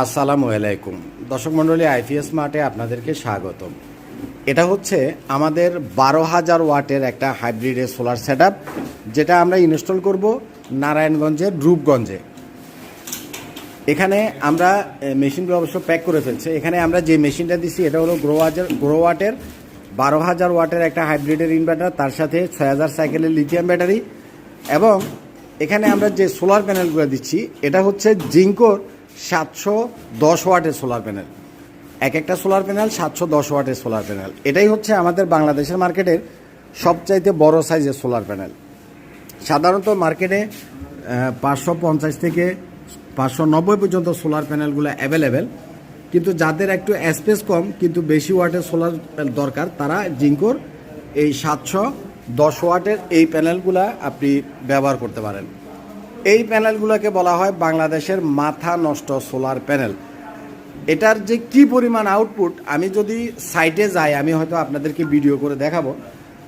আসসালামু আলাইকুম দর্শক মণ্ডলী, আইপিএস মার্টে আপনাদেরকে স্বাগতম। এটা হচ্ছে আমাদের 12,000 ওয়াটের একটা হাইব্রিডের সোলার সেটআপ, যেটা আমরা ইনস্টল করব নারায়ণগঞ্জের রূপগঞ্জে। এখানে আমরা মেশিনগুলো অবশ্য প্যাক করে ফেলছে। এখানে আমরা যে মেশিনটা দিচ্ছি এটা হলো গ্রোওয়াটের 12,000 ওয়াটের একটা হাইব্রিডের ইনভার্টার, তার সাথে 6,000 সাইকেলের লিথিয়াম ব্যাটারি। এবং এখানে আমরা যে সোলার প্যানেলগুলো দিচ্ছি এটা হচ্ছে জিঙ্কোর 710 ওয়াটের সোলার প্যানেল। একটা সোলার প্যানেল 710 ওয়াটের সোলার প্যানেল। এটাই হচ্ছে আমাদের বাংলাদেশের মার্কেটের সবচাইতে বড় সাইজের সোলার প্যানেল। সাধারণত মার্কেটে 550 থেকে 590 পর্যন্ত সোলার প্যানেলগুলো অ্যাভেলেবেল, কিন্তু যাদের একটু স্পেস কম কিন্তু বেশি ওয়াটের সোলার দরকার তারা জিঙ্কোর এই 710 ওয়াটের এই প্যানেলগুলো আপনি ব্যবহার করতে পারেন। এই প্যানেলগুলোকে বলা হয় বাংলাদেশের মাথা নষ্ট সোলার প্যানেল। এটার যে কি পরিমাণ আউটপুট, আমি যদি সাইটে যাই আমি হয়তো আপনাদেরকে ভিডিও করে দেখাবো,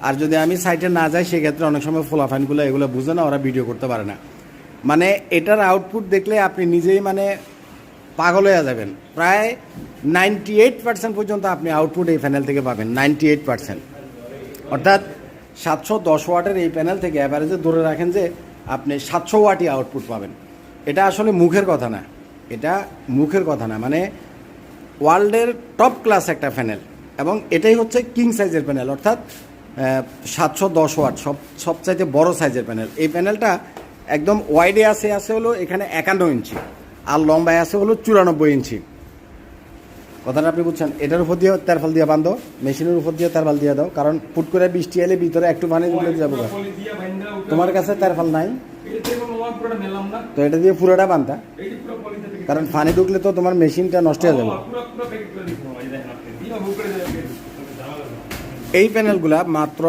আর যদি আমি সাইটে না যাই সেক্ষেত্রে অনেক সময় ফোলাফাইনগুলো এগুলো বুঝে না, ওরা ভিডিও করতে পারে না। মানে এটার আউটপুট দেখলে আপনি নিজেই পাগল হয়ে যাবেন। প্রায় 98% পর্যন্ত আপনি আউটপুট এই প্যানেল থেকে পাবেন, 98%। অর্থাৎ 710 ওয়াটের এই প্যানেল থেকে অ্যাভারেজে ধরে রাখেন যে আপনি 700 ওয়াটই আউটপুট পাবেন। এটা আসলে মুখের কথা না, এটা মুখের কথা না, মানে ওয়ার্ল্ডের টপ ক্লাস একটা প্যানেল। এবং এটাই হচ্ছে কিং সাইজের প্যানেল, অর্থাৎ 710 ওয়াট সবচাইতে বড় সাইজের প্যানেল। এই প্যানেলটা একদম ওয়াইডে আছে হলো এখানে 51 ইঞ্চি, আর লম্বায় আছে হলো 94 ইঞ্চি। কথাটা আপনি বুঝছেন? এটার উপর দিয়ে তেরফাল দিয়ে বাঁধো, মেশিনের উপর দিয়ে তেরফাল দিয়ে দাও, কারণ ফুট করে বৃষ্টি এলে ভিতরে একটু পানি দিলে যাবো। তোমার কাছে তেরফাল নাই তো এটা দিয়ে পুরোটা বাঁধা, কারণ পানি ঢুকলে তো তোমার মেশিনটা নষ্ট হয়ে যাবে। এই প্যানেলগুলা মাত্র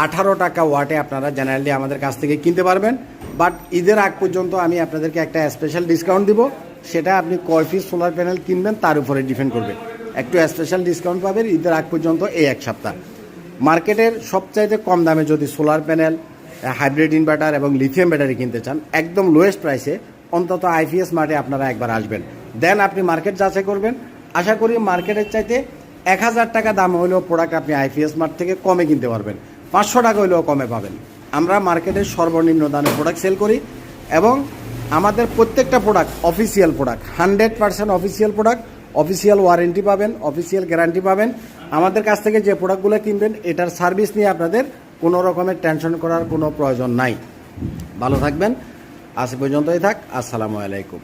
18 টাকা ওয়াটে আপনারা জেনারেলি আমাদের কাছ থেকে কিনতে পারবেন। বাট ঈদের আগ পর্যন্ত আমি আপনাদেরকে একটা স্পেশাল ডিসকাউন্ট দিব, সেটা আপনি কয় পিস সোলার প্যানেল কিনবেন তার উপরে ডিপেন্ড করবে। একটু স্পেশাল ডিসকাউন্ট পাবেন ঈদের আগ পর্যন্ত এই এক সপ্তাহ। মার্কেটের সবচাইতে কম দামে যদি সোলার প্যানেল, হাইব্রিড ইনভার্টার এবং লিথিয়াম ব্যাটারি কিনতে চান একদম লোয়েস্ট প্রাইসে, অন্তত আইপিএস মার্টে আপনারা একবার আসবেন, দেন আপনি মার্কেট যাচাই করবেন। আশা করি মার্কেটের চাইতে 1000 টাকা দাম হলেও প্রোডাক্ট আপনি আইপিএস মার্ট থেকে কমে কিনতে পারবেন, 500 টাকা হলেও কমে পাবেন। আমরা মার্কেটের সর্বনিম্ন দামে প্রোডাক্ট সেল করি এবং আমাদের প্রত্যেকটা product official product, 100% official product, official warranty পাবেন, অফিসিয়াল গ্যারান্টি পাবেন। আমাদের কাছ থেকে যে প্রোডাক্টগুলো কিনবেন এটার সার্ভিস নিয়ে আপনাদের কোনো রকমের টেনশন করার কোনো প্রয়োজন নাই। ভালো থাকবেন, আজ পর্যন্তই থাক। আসসালামু আলাইকুম।